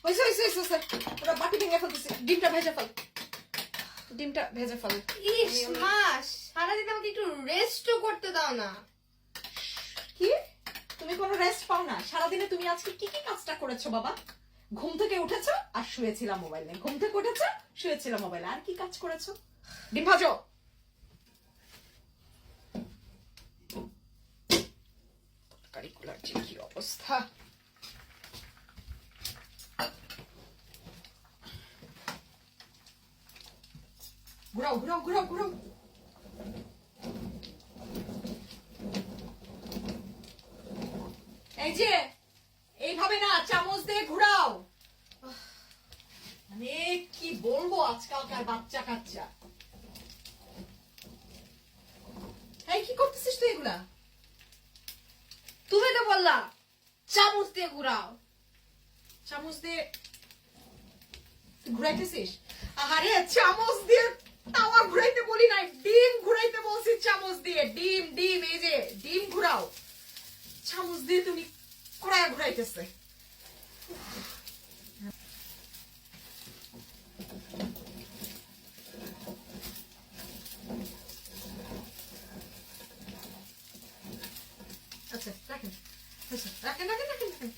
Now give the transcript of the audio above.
হয়েছে হয়েছে হয়েছে হয়েছে। ওরা বাটি ভেঙে ফেলতেছে। ডিমটা ভেজে ফেল, ডিমটা ভেজে ফেল। ইস মা, সারাদিন আমাকে একটু রেস্টও করতে দাও না। কি তুমি কোনো রেস্ট পাও না? সারাদিনে তুমি আজকে কি কি কাজটা করেছো বাবা? ঘুম থেকে উঠেছো আর শুয়েছিলাম মোবাইল নিয়ে, ঘুম থেকে উঠেছো শুয়েছিলাম মোবাইল, আর কি কাজ করেছো? ডিম ভাজো। কারিকুলার যে কি অবস্থা। ঘুরাও ঘুরাও ঘুরাও ঘুরাও। এই যে এইভাবে না, চামচ দিয়ে ঘুরাও। মানে কি বলবো আজকালকার বাচ্চা কাচ্চা। এই কি করতেছিস তুই এগুলা? তুমি তো বললা চামচ দিয়ে ঘুরাও। চামচ দিয়ে ঘুরাইতেছিস? আরে চামচ দিয়ে তাওয়া ঘুরাইতে বলি নাই, ডিম ঘুরাইতে বলছি চামচ দিয়ে। ডিম ডিম, এই যে ডিম ঘুরাও। চামচ দিয়ে তুমি কড়াইয়া ঘুরাইতেছে। আচ্ছা রাখেন, রাখেন রাখেন রাখেন রাখেন।